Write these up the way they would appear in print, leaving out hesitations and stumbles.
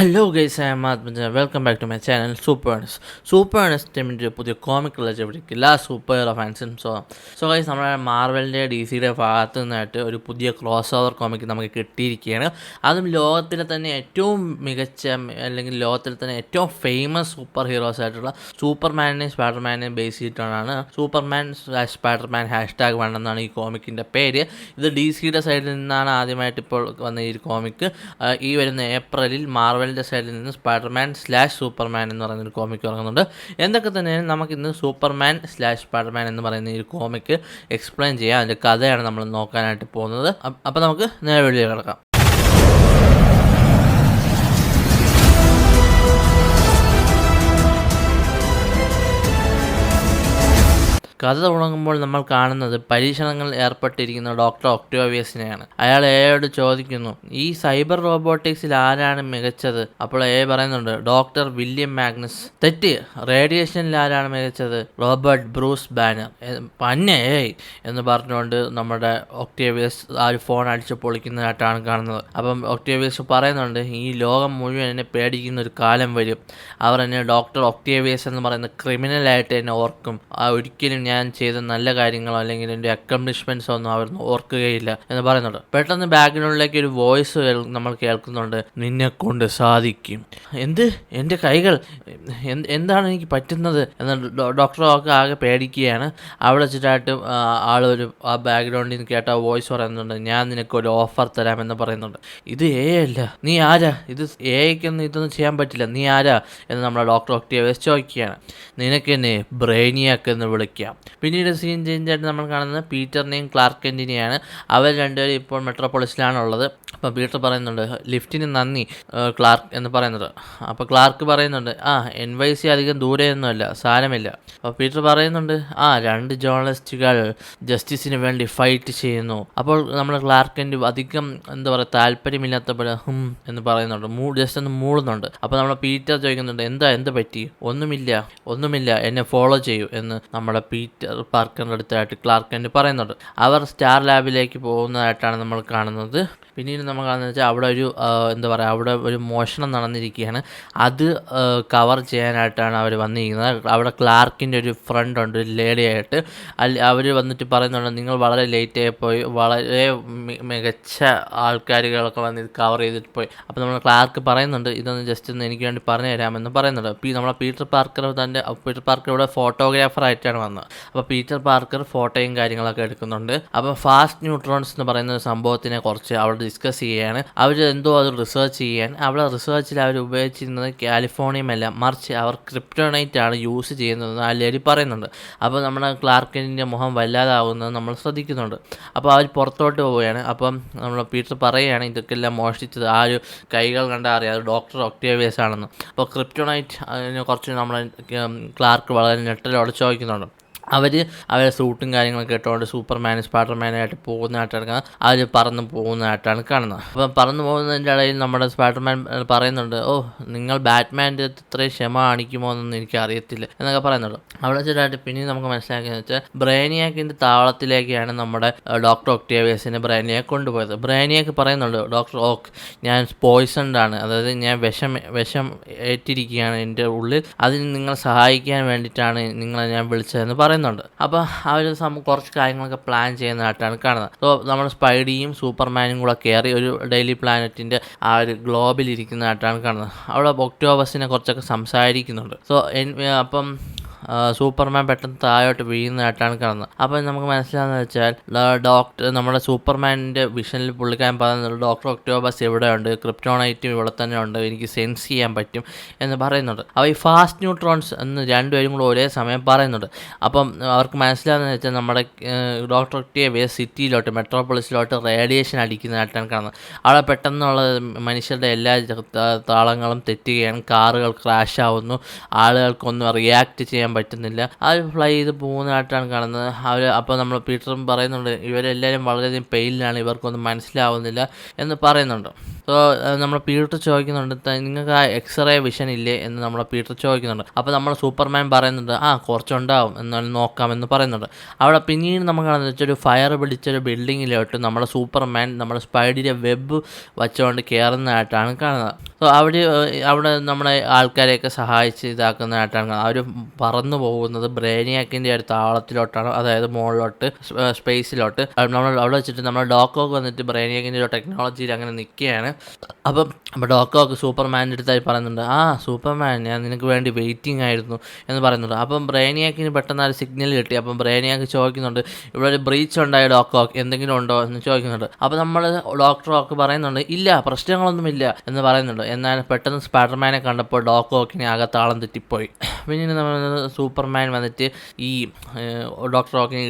Hello guys, I'm Athmaja. Welcome back to my channel super ഏണസ് ടീമിൻ്റെ പുതിയ comic related super hero ഫാൻസും. So guys, നമ്മുടെ മാർവലിൻ്റെ DC ഭാഗത്തു നിന്നായിട്ട് ഒരു പുതിയ ക്രോസ് ഓവർ കോമിക് നമുക്ക് കിട്ടിയിരിക്കുകയാണ്. അതും ലോകത്തിലെ തന്നെ ഏറ്റവും മികച്ച, അല്ലെങ്കിൽ ലോകത്തിലെ തന്നെ ഏറ്റവും ഫേമസ് സൂപ്പർ ഹീറോസ് ആയിട്ടുള്ള സൂപ്പർമാനെയും സ്പൈഡർമാനെയും ബേസ് ചെയ്തിട്ടാണ് Superman/Spiderman #1 എന്നാണ് ഈ കോമിക്കിൻ്റെ പേര്. ഇത് DC സൈഡിൽ നിന്നാണ് ആദ്യമായിട്ട് ഇപ്പോൾ വന്ന ഈ കോമിക്ക്. ഈ വരുന്ന ഏപ്രിലിൽ മാർവലിൻ്റെ സൈഡിൽ നിന്ന് Spiderman/Superman എന്ന് പറയുന്നൊരു കോമിക്ക് ഇറങ്ങുന്നുണ്ട്. എന്തൊക്കെ തന്നെയാണ് നമുക്കിന്ന് Superman/Spiderman എന്ന് പറയുന്ന ഈ കോമിക്ക് എക്സ്പ്ലെയിൻ ചെയ്യാം. അതിൻ്റെ കഥയാണ് നമ്മൾ നോക്കാനായിട്ട് പോകുന്നത്. അപ്പോൾ നമുക്ക് നേരെ വീഡിയോ കിടക്കാം. കഥ തുടങ്ങുമ്പോൾ നമ്മൾ കാണുന്നത് പരീക്ഷണങ്ങൾ ഏർപ്പെട്ടിരിക്കുന്ന ഡോക്ടർ ഒക്ടേവിയസിനെയാണ്. അയാൾ എയോട് ചോദിക്കുന്നു, ഈ സൈബർ റോബോട്ടിക്സിൽ ആരാണ് മികച്ചത്? അപ്പോൾ എ പറയുന്നുണ്ട്, ഡോക്ടർ വില്യം മാഗ്നസ്. തെറ്റ്. റേഡിയേഷനിൽ ആരാണ് മികച്ചത്? Robert Bruce banner. പന്നെ എന്ന് പറഞ്ഞുകൊണ്ട് നമ്മുടെ ഒക്ടേവിയസ് ആ ഒരു ഫോൺ അടിച്ച് പൊളിക്കുന്നതായിട്ടാണ് കാണുന്നത്. അപ്പം ഒക്ടേവിയസ് പറയുന്നുണ്ട്, ഈ ലോകം മുഴുവൻ എന്നെ പേടിക്കുന്ന ഒരു കാലം വരും. അവർ എന്നെ ഡോക്ടർ ഒക്ടേവിയസ് എന്ന് പറയുന്ന ക്രിമിനലായിട്ട് എന്നെ ഓർക്കും. ഒരിക്കലും ഞാൻ ചെയ്ത നല്ല കാര്യങ്ങളോ അല്ലെങ്കിൽ എൻ്റെ അക്കംപ്ലിഷ്മെൻറ്റ്സോ ഒന്നും അവർ ഓർക്കുകയില്ല എന്ന് പറയുന്നുണ്ട്. പെട്ടെന്ന് ബാക്ക്ഗ്രൗണ്ടിലേക്ക് ഒരു വോയിസ് നമ്മൾ കേൾക്കുന്നുണ്ട്, നിന്നെ കൊണ്ട് സാധിക്കും. എൻ്റെ കൈകൾ, എന്താണ് എനിക്ക് പറ്റുന്നത് എന്ന് ഡോക്ടറൊക്കെ ആകെ പേടിക്കുകയാണ്. അവിടെ വെച്ചിട്ടായിട്ട് ആളൊരു ആ ബാക്ക്ഗ്രൗണ്ടിൽ നിന്ന് കേട്ട വോയിസ് പറയുന്നുണ്ട്, ഞാൻ നിനക്കൊരു ഓഫർ തരാമെന്ന് പറയുന്നുണ്ട്. ഇത് അല്ല, നീ ആരാ? ഇത് എക്കൊന്നും ഇതൊന്നും ചെയ്യാൻ പറ്റില്ല, നീ ആരാ എന്ന് നമ്മുടെ ഡോക്ടർ ഒക്ടേവിയസ് ചോദിക്കുകയാണ്. നിനക്ക് എന്നെ ബ്രെയിനിയാക്ക് എന്ന് വിളിക്കാം. പിന്നീട് സീൻ ചേഞ്ച് ആയിട്ട് നമ്മൾ കാണുന്നത് പീറ്ററിനെയും ക്ലാർക്ക് കെന്റിനെയാണ്. അവർ രണ്ടുപേരും ഇപ്പോൾ മെട്രോപോളിസിലാണുള്ളത്. അപ്പോൾ പീറ്റർ പറയുന്നുണ്ട്, ലിഫ്റ്റിന് നന്ദി ക്ലാർക്ക് എന്ന് പറയുന്നത്. അപ്പോൾ ക്ലാർക്ക് പറയുന്നുണ്ട്, NYC അധികം ദൂരെയൊന്നുമല്ല, സാരമില്ല. അപ്പോൾ പീറ്റർ പറയുന്നുണ്ട്, രണ്ട് ജേർണലിസ്റ്റുകൾ ജസ്റ്റിസിന് വേണ്ടി ഫൈറ്റ് ചെയ്യുന്നു. അപ്പോൾ നമ്മൾ ക്ലാർക്ക് കെന്റ് അധികം താല്പര്യമില്ലാത്ത പോലെ എന്ന് പറയുന്നുണ്ട്, ജസ്റ്റ് ഒന്ന് മൂളുന്നുണ്ട്. അപ്പോൾ നമ്മൾ പീറ്റർ ചോദിക്കുന്നുണ്ട്, എന്ത് പറ്റി? ഒന്നുമില്ല, എന്നെ ഫോളോ ചെയ്യൂ എന്ന് നമ്മുടെ പീറ്റർ പാർക്കറിൻ്റെ അടുത്തായിട്ട് ക്ലാർക്ക് കെന്റ് പറയുന്നുണ്ട്. അവർ സ്റ്റാർ ലാബിലേക്ക് പോകുന്നതായിട്ടാണ് നമ്മൾ കാണുന്നത്. പിന്നീട് നമ്മൾ കാണുന്നത് വെച്ചാൽ അവിടെ ഒരു അവിടെ ഒരു മോഷണം നടന്നിരിക്കുകയാണ്. അത് കവർ ചെയ്യാനായിട്ടാണ് അവർ വന്നിരിക്കുന്നത്. അവിടെ ക്ലാർക്കിൻ്റെ ഒരു ഫ്രണ്ട് ഉണ്ട്, ഒരു ലേഡിയായിട്ട്. അവർ വന്നിട്ട് പറയുന്നുണ്ട്, നിങ്ങൾ വളരെ ലേറ്റായി പോയി, വളരെ മികച്ച ആൾക്കാരുകളൊക്കെ വന്ന് ഇത് കവർ ചെയ്തിട്ട് പോയി. അപ്പോൾ നമ്മൾ ക്ലാർക്ക് പറയുന്നുണ്ട്, ഇതൊന്ന് ജസ്റ്റ് ഒന്ന് എനിക്ക് വേണ്ടി പറഞ്ഞു തരാമെന്ന് പറയുന്നുണ്ട്. നമ്മളെ പീറ്റർ പാർക്കർ ഇവിടെ ഫോട്ടോഗ്രാഫറായിട്ടാണ് വന്നത്. അപ്പോൾ പീറ്റർ പാർക്കർ ഫോട്ടോയും കാര്യങ്ങളൊക്കെ എടുക്കുന്നുണ്ട്. അപ്പോൾ ഫാസ്റ്റ് ന്യൂട്രോൺസ് എന്ന് പറയുന്ന ഒരു സംഭവത്തിനെ കുറിച്ച് അവിടെ ഡിസ്കസ് ചെയ്യുകയാണ്. അവർ അത് റിസർച്ച് ചെയ്യാൻ അവിടെ റിസർച്ചിൽ അവർ ഉപയോഗിച്ചിരുന്നത് കാലിഫോർണിയമല്ല, മറിച്ച് അവർ ക്രിപ്റ്റോണൈറ്റ് ആണ് യൂസ് ചെയ്യുന്നതെന്ന് ആ ലേഡി പറയുന്നുണ്ട്. അപ്പോൾ നമ്മുടെ ക്ലാർക്കിൻ്റെ മുഖം വല്ലാതാവുന്നത് നമ്മൾ ശ്രദ്ധിക്കുന്നുണ്ട്. അപ്പോൾ അവർ പുറത്തോട്ട് പോവുകയാണ്. അപ്പം നമ്മൾ പീറ്റർ പറയുകയാണ്, ഇതൊക്കെ എല്ലാം മോഷ്ടിച്ചത് ആ ഒരു കൈകൾ കണ്ടാൽ അറിയാം, അത് ഡോക്ടർ ഒക്ടേവിയസ് ആണെന്ന്. അപ്പോൾ ക്രിപ്റ്റോണൈറ്റ് അതിനെ കുറിച്ച് നമ്മളെ ക്ലാർക്ക് വളരെ ഞെട്ടലോടെ ചോദിക്കുന്നുണ്ട്. അവരെ സൂട്ടും കാര്യങ്ങളൊക്കെ ഇട്ടുകൊണ്ട് Spiderman-ആയിട്ട് പോകുന്നതായിട്ടാണ് അവർ പറന്ന് പോകുന്നതായിട്ടാണ് കാണുന്നത്. അപ്പം പറന്നു പോകുന്നതിൻ്റെ ഇടയിൽ നമ്മുടെ സ്പൈഡർമാൻ പറയുന്നുണ്ട്, നിങ്ങൾ ബാറ്റ്മാൻ്റെ ഇത്രയും ക്ഷമ കാണിക്കുമോ എന്നൊന്നും എനിക്ക് അറിയത്തില്ല എന്നൊക്കെ പറയുന്നുണ്ട്. അവിടെ വെച്ചിട്ടായിട്ട് പിന്നെ നമുക്ക് മനസ്സിലാക്കിയെന്ന് വെച്ചാൽ ബ്രെയിനിയാക്കിൻ്റെ താവളത്തിലേക്കാണ് നമ്മുടെ ഡോക്ടർ ഒക്ടേവിയസിനെ ബ്രെയിനിയാക്ക് കൊണ്ടുപോയത്. ബ്രെയിനിയാക്ക് പറയുന്നുണ്ട്, ഡോക്ടർ ഓക്ക്, ഞാൻ പോയിസൺഡ് ആണ്, അതായത് ഞാൻ വിഷം ഏറ്റിരിക്കുകയാണ് എൻ്റെ ഉള്ളിൽ, അതിന് നിങ്ങളെ സഹായിക്കാൻ വേണ്ടിയിട്ടാണ് നിങ്ങളെ ഞാൻ വിളിച്ചതെന്ന് പറയുന്നുണ്ട്. അപ്പോൾ അവർ കുറച്ച് കാര്യങ്ങളൊക്കെ പ്ലാൻ ചെയ്യുന്നതായിട്ടാണ് കാണുന്നത്. സോ നമ്മൾ സ്പൈഡിയും സൂപ്പർമാനും കൂടെ കയറി ഒരു ഡെയിലി പ്ലാനറ്റിൻ്റെ ആ ഒരു ഗ്ലോബിൽ ഇരിക്കുന്നതായിട്ടാണ് കാണുന്നത്. അവിടെ ഒക്ടോബസിനെ കുറിച്ചൊക്കെ സംസാരിക്കുന്നുണ്ട്. സോ അപ്പം സൂപ്പർമാൻ പെട്ടെന്ന് താഴോട്ട് വീഴുന്നതായിട്ടാണ് കാണുന്നത്. അപ്പോൾ നമുക്ക് മനസ്സിലാകുന്നത് വെച്ചാൽ നമ്മുടെ സൂപ്പർമാനിൻ്റെ വിഷനിൽ പുള്ളിക്കാൻ പറയുന്നത്, ഡോക്ടർ ഒക്ടോബസ് എവിടെയുണ്ട്, ക്രിപ്റ്റോണൈറ്റും ഇവിടെ തന്നെ ഉണ്ട്, എനിക്ക് സെൻസ് ചെയ്യാൻ പറ്റും എന്ന് പറയുന്നുണ്ട്. അപ്പോൾ ഈ ഫാസ്റ്റ് ന്യൂട്രോൺസ് എന്ന് രണ്ടുപേരും കൂടെ ഒരേ സമയം പറയുന്നുണ്ട്. അപ്പം അവർക്ക് മനസ്സിലാകുന്നത് വെച്ചാൽ നമ്മുടെ ഡോക്ടർ ഒക്ടേവിയസ് സിറ്റിയിലോട്ട്, മെട്രോപോളിസിലോട്ട് റേഡിയേഷൻ അടിക്കുന്നതായിട്ടാണ് കാണുന്നത്. അവിടെ പെട്ടെന്നുള്ള മനുഷ്യരുടെ എല്ലാ താളങ്ങളും തെറ്റുകയാണ്, കാറുകൾ ക്രാഷ് ആവുന്നു, ആളുകൾക്കൊന്നും റിയാക്ട് ചെയ്യാൻ പറ്റുന്നില്ല, അവർ ഫ്ലൈ ചെയ്ത് പോകുന്നതായിട്ടാണ് കാണുന്നത്. അപ്പോൾ നമ്മൾ പീറ്ററും പറയുന്നുണ്ട്, ഇവരെല്ലാവരും വളരെയധികം പെയിനിലാണ്, ഇവർക്കൊന്നും മനസ്സിലാവുന്നില്ല എന്ന് പറയുന്നുണ്ട്. സോ നമ്മുടെ പീറ്റർ ചോദിക്കുന്നുണ്ട്, നിങ്ങൾക്ക് ആ എക്സ്റേ വിഷൻ ഇല്ലേ എന്ന് നമ്മളെ പീറ്റർ ചോദിക്കുന്നുണ്ട്. അപ്പോൾ നമ്മൾ സൂപ്പർമാൻ പറയുന്നുണ്ട്, കുറച്ചുണ്ടാവും എന്നാലും നോക്കാമെന്ന് പറയുന്നുണ്ട്. അവിടെ പിന്നീട് നമുക്ക് കാണുന്നത് വെച്ചാൽ ഒരു ഫയർ പിടിച്ചൊരു ബിൽഡിങ്ങിലോട്ട് നമ്മുടെ സൂപ്പർമാൻ നമ്മുടെ സ്പൈഡിൻ്റെ വെബ് വച്ചുകൊണ്ട് കയറുന്നതായിട്ടാണ് കാണുന്നത്. സോ അവിടെ നമ്മുടെ ആൾക്കാരെയൊക്കെ സഹായിച്ച് ഇതാക്കുന്നതായിട്ടാണ് കാണുന്നത്. അവർ പറന്നു പോകുന്നത് ബ്രേനിയാക്കിൻ്റെ ഒരു താവളത്തിലോട്ടാണ്, അതായത് മുകളിലോട്ട് സ്പേസിലോട്ട്. അവിടെ വെച്ചിട്ട് നമ്മുടെ ഡോക്കോക്ക് വന്നിട്ട് ബ്രേനിയാക്കിൻ്റെ ഒരു ടെക്നോളജിയിൽ അങ്ങനെ നിൽക്കുകയാണ്. അപ്പം ഡോക്കോക്ക് സൂപ്പർമാൻ്റെ അടുത്തായി പറയുന്നുണ്ട്, സൂപ്പർമാൻ ഞാൻ നിനക്ക് വേണ്ടി വെയിറ്റിംഗ് ആയിരുന്നു എന്ന് പറയുന്നുണ്ട്. അപ്പം ബ്രേനിയാക്കിന് പെട്ടെന്ന് ഒരു സിഗ്നൽ കിട്ടി. അപ്പം ബ്രേനിയാക്ക് ചോദിക്കുന്നുണ്ട്, ഇവിടെ ഒരു ബ്രീച്ച് ഉണ്ടായ ഡോക്കോക്ക് എന്തെങ്കിലും ഉണ്ടോ എന്ന് ചോദിക്കുന്നുണ്ട്. അപ്പോൾ നമ്മൾ ഡോക്ടറൊക്കെ പറയുന്നുണ്ട്, ഇല്ല പ്രശ്നങ്ങളൊന്നുമില്ല എന്ന് പറയുന്നുണ്ട്. എന്നാൽ പെട്ടെന്ന് സ്പൈഡർമാനെ കണ്ടപ്പോൾ ഡോക്കോക്കിനെ ആകെ താളം തെറ്റിപ്പോയി. പിന്നീട് നമ്മൾ സൂപ്പർമാൻ വന്നിട്ട് ഈ ഡോക്ടർ ഓക്കിനെ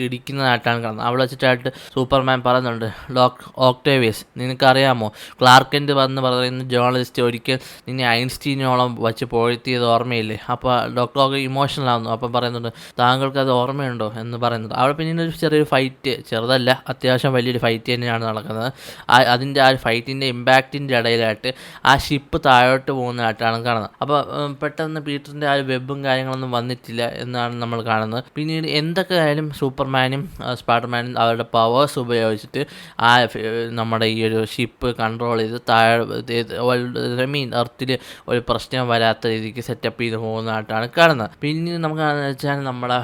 ഇടിക്കുന്നതായിട്ടാണ് കാണുന്നത്. അവിടെ വെച്ചിട്ടായിട്ട് സൂപ്പർമാൻ പറയുന്നുണ്ട്, ഒക്ടേവിയസ് നിനക്കറിയാമോ, ക്ലാർക്കൻ്റ് വന്ന് പറയുന്ന ജേർണലിസ്റ്റ് ഒരിക്കൽ നിന്നെ ഐൻസ്റ്റീനോളം വച്ച് പൊഴുത്തിയത് ഓർമ്മയില്ലേ? അപ്പോൾ ഡോക്ടർ ഓക്ക് ഇമോഷണൽ ആവുന്നു. അപ്പം പറയുന്നുണ്ട്, താങ്കൾക്ക് അത് ഓർമ്മയുണ്ടോ എന്ന് പറയുന്നുണ്ട്. അവിടെ പിന്നീട് ഒരു ചെറിയൊരു ഫൈറ്റ്, ചെറുതല്ല അത്യാവശ്യം വലിയൊരു ഫൈറ്റ് തന്നെയാണ് നടക്കുന്നത്. അതിൻ്റെ ആ ഫൈറ്റിൻ്റെ ഇമ്പാക്റ്റിൻ്റെ ഇടയിലായിട്ട് ആ ഷിപ്പ് താഴോട്ട് പോകുന്നതായിട്ടാണ് കാണുന്നത്. അപ്പോൾ പെട്ടെന്ന് പീറ്ററിൻ്റെ ആ വെബും കാര്യങ്ങളൊന്നും വന്നിട്ടില്ല എന്നാണ് നമ്മൾ കാണുന്നത്. പിന്നീട് എന്തൊക്കെ ആയാലും സൂപ്പർമാനും സ്പൈഡർമാനും അവരുടെ പവേഴ്സ് ഉപയോഗിച്ചിട്ട് നമ്മുടെ ഈ ഒരു ഷിപ്പ് കൺട്രോൾ ചെയ്ത് എർത്തിൽ ഒരു പ്രശ്നം വരാത്ത രീതിക്ക് സെറ്റപ്പ് ചെയ്ത് പോകുന്നതായിട്ടാണ് കാണുന്നത്. പിന്നീട് നമുക്ക് കാണുന്നത് വെച്ചാൽ നമ്മുടെ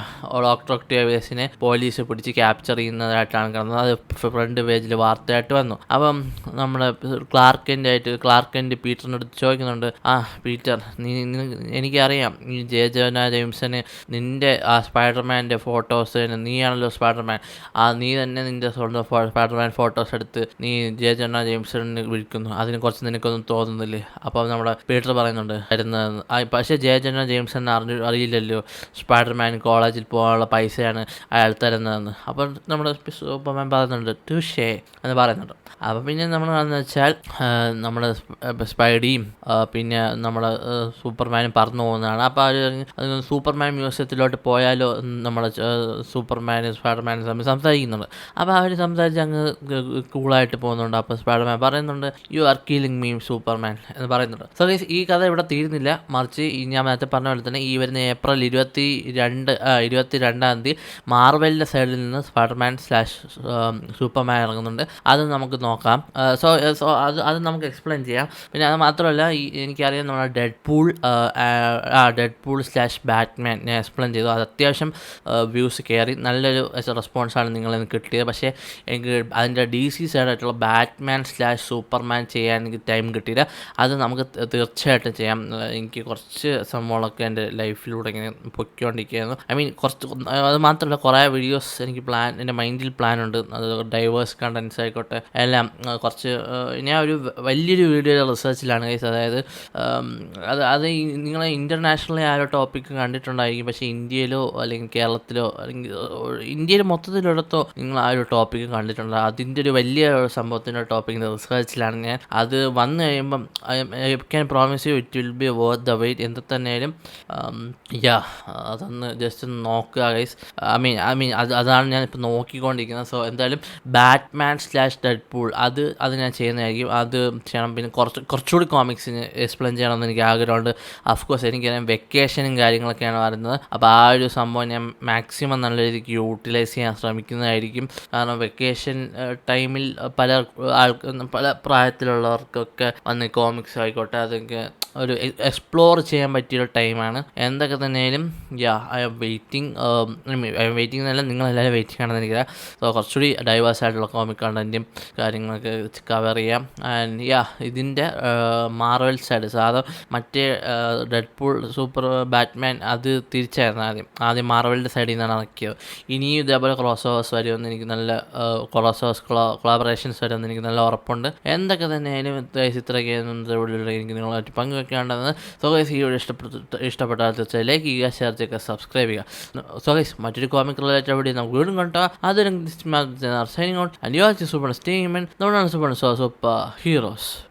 ഡോക്ടർ ഒക്ടേവിയസിനെ പോലീസ് പിടിച്ച് ക്യാപ്ചർ ചെയ്യുന്നതായിട്ടാണ് കാണുന്നത്. അത് ഫ്രണ്ട് പേജിൽ വാർത്തയായിട്ട് വന്നു. അപ്പം നമ്മുടെ ക്ലാർക്കൻ്റ് പീറ്ററിൻ്റെ അടുത്ത് ചോദിക്കുന്നുണ്ട്, പീറ്റർ എനിക്കറിയാം ഈ ജോനാ ജെയിംസന് നിൻ്റെ ആ സ്പൈഡർമാൻ്റെ ഫോട്ടോസ്, നീയാണല്ലോ സ്പൈഡർമാൻ, നീ തന്നെ നിൻ്റെ സ്വന്തം സ്പൈഡർമാൻ ഫോട്ടോസ് എടുത്ത് നീ ജോനാ ജെയിംസന് വിളിക്കുന്നു, അതിനെ കുറിച്ച് നിനക്കൊന്നും തോന്നുന്നില്ലേ? അപ്പോൾ നമ്മുടെ പീറ്റർ പറയുന്നുണ്ട് തരുന്നതെന്ന്. പക്ഷേ ജോനാ ജെയിംസൺ അറിയില്ലല്ലോ സ്പൈഡർമാൻ കോളേജിൽ പോകാനുള്ള പൈസയാണ് അയാൾ തരുന്നതെന്ന്. അപ്പോൾ നമ്മുടെ സൂപ്പർമാൻ പറയുന്നുണ്ട് ടൂഷേ എന്ന് പറയുന്നുണ്ട്. അപ്പോൾ പിന്നെ നമ്മൾ കാണുന്നത് വെച്ചാൽ നമ്മുടെ സ്പൈഡിയും പിന്നെ നമ്മുടെ സൂപ്പർമാനും പറന്നു പോകുന്നതാണ്. അപ്പോൾ അത് സൂപ്പർമാൻ മ്യൂസിയത്തിലോട്ട് പോയാലോ നമ്മുടെ സൂപ്പർമാനും സ്പൈഡർമാനും തമ്മിൽ സംസാരിക്കുന്നുണ്ട്. അപ്പോൾ അവർ സംസാരിച്ച് അങ്ങ് കൂളായിട്ട് പോകുന്നുണ്ട്. അപ്പോൾ സ്പൈഡർമാൻ പറയുന്നുണ്ട്, you are killing me Superman എന്ന് പറയുന്നുണ്ട്. സോ ഗൈസ്, ഈ കഥ ഇവിടെ തീരുന്നില്ല, മറിച്ച് ഞാൻ നേരത്തെ പറഞ്ഞ പോലെ തന്നെ ഈ വരുന്ന ഏപ്രിൽ 22-ാം തീയതി മാർവലിൻ്റെ സൈഡിൽ നിന്ന് സ്പൈഡർമാൻ / സൂപ്പർമാൻ ഇറങ്ങുന്നുണ്ട്. അത് നമുക്ക് നോക്കാം. അത് നമുക്ക് എക്സ്പ്ലെയിൻ ചെയ്യാം. പിന്നെ അത് മാത്രമല്ല, എനിക്കറിയാം നമ്മുടെ ഡെഡ്പൂൾ / ബാറ്റ്മാൻ ഞാൻ എക്സ്പ്ലെയിൻ ചെയ്തു. അത് അത്യാവശ്യം വ്യൂസ് കയറി നല്ലൊരു റെസ്പോൺസാണ് നിങ്ങളിൽ നിന്ന് കിട്ടിയത്. പക്ഷേ എനിക്ക് അതിൻ്റെ DC സൈഡായിട്ടുള്ള ബാറ്റ്മാൻ / സൂപ്പർമാൻ ചെയ്യാൻ എനിക്ക് ടൈം കിട്ടിയില്ല. അത് നമുക്ക് തീർച്ചയായിട്ടും ചെയ്യാം. എനിക്ക് കുറച്ച് സംഭവങ്ങളൊക്കെ എൻ്റെ ലൈഫിലൂടെ ഇങ്ങനെ പൊയ്ക്കൊണ്ടിരിക്കുകയായിരുന്നു. അത് മാത്രമല്ല കുറേ വീഡിയോസ് എനിക്ക് എൻ്റെ മൈൻഡിൽ പ്ലാനുണ്ട്. അത് ഡൈവേഴ്സ് കണ്ടൻസ് ആയിക്കോട്ടെ എല്ലാം കുറച്ച് ഞാൻ ഒരു വലിയൊരു വീഡിയോയുടെ റിസർച്ചിലാണ് ഗൈസ്. അതായത് അത് നിങ്ങൾ ഇൻ്റർനാഷണലി ആ ഒരു ടോപ്പിക്ക് കണ്ടിട്ടുണ്ടായിരിക്കും. പക്ഷേ ഇന്ത്യയിലോ അല്ലെങ്കിൽ കേരളത്തിലോ അല്ലെങ്കിൽ ഇന്ത്യയിൽ മൊത്തത്തിലിടത്തോ നിങ്ങൾ ആ ഒരു ടോപ്പിക്ക് കണ്ടിട്ടുണ്ട്. അതിൻ്റെ ഒരു വലിയ സംഭവത്തിൻ്റെ ടോപ്പിക്കിൻ്റെ റിസർച്ചിലാണ് ഞാൻ. അത് വന്നു കഴിയുമ്പം I can promise you it will be worth the wait. എന്ത് തന്നെയാലും അതൊന്ന് ജസ്റ്റ് ഒന്ന് നോക്കുക ഗൈസ്. അതാണ് ഞാനിപ്പോൾ നോക്കിക്കൊണ്ടിരിക്കുന്നത്. സോ എന്തായാലും ബാറ്റ്മാൻ / ഡെഡ്പൂൾ അത് ഞാൻ ചെയ്യുന്നതായിരിക്കും. അത് ചെയ്യണം. പിന്നെ കുറച്ചുകൂടി കോമിക്സിന് എക്സ്പ്ലെയിൻ ചെയ്യണമെന്ന് എനിക്ക് ആഗ്രഹമുണ്ട്. അഫ്കോഴ്സ് എനിക്കറിയാം വെക്കേഷനും കാര്യങ്ങളൊക്കെയാണ് വരുന്നത്. അപ്പോൾ ആ ഒരു സംഭവം ഞാൻ മാക്സിമം നല്ല രീതിക്ക് യൂട്ടിലൈസ് ചെയ്യാൻ ശ്രമിക്കുന്നതായിരിക്കും. കാരണം വെക്കേഷൻ ടൈമിൽ പല പ്രായത്തിലുള്ളവർക്കൊക്കെ വന്ന് കോമിക്സ് ആയിക്കോട്ടെ അതൊക്കെ ഒരു എക്സ്പ്ലോർ ചെയ്യാൻ പറ്റിയൊരു ടൈമാണ്. എന്തൊക്കെ തന്നെയാലും ഐ എം വെയിറ്റിംഗ് എന്നല്ല, നിങ്ങളെല്ലാവരും വെയിറ്റിംഗ് ആണെന്ന് എനിക്കറിയാം. സോ കുറച്ചുകൂടി ഡൈവേഴ്സ് ആയിട്ടുള്ള കോമിക് കണ്ടൻറ്റും കാര്യങ്ങളൊക്കെ കവർ ചെയ്യാം. ആൻഡ് ഇതിൻ്റെ മാർവൽ സൈഡ് മറ്റേ ഡെഡ്പൂൾ സൂപ്പർ ബാറ്റ്മാൻ അത് തിരിച്ചായിരുന്നു ആദ്യം മാർവലിൻ്റെ സൈഡിൽ നിന്നാണ് ഇറക്കിയത്. ഇനിയും ഇതേപോലെ ക്രോസ് ഓവേഴ്സ് വരുമെന്ന് എനിക്ക് നല്ല കൊളാബറേഷൻസ് വരുമെന്ന് എനിക്ക് നല്ല ഉറപ്പുണ്ട്. എന്തൊക്കെ തന്നെയായാലും ഇത്രയൊക്കെ എനിക്ക് നിങ്ങളായിട്ട് പങ്കുവെക്കേണ്ടത്. സോ ഗൈസ്, ഈ വീഡിയോ ഇഷ്ടപ്പെട്ടാൽ തീർച്ചയായും ലൈക്ക് ചെയ്യുക, ഷെയർ ചെയ്യുക, സബ്സ്ക്രൈബ് ചെയ്യുക. സോ ഗൈസ്, മറ്റൊരു കോമിക് റിലേറ്റഡ് വീഡിയോ നമുക്ക് വീണ്ടും കണ്ടോ. അതൊരു signing out and you are super statement. Super heroes.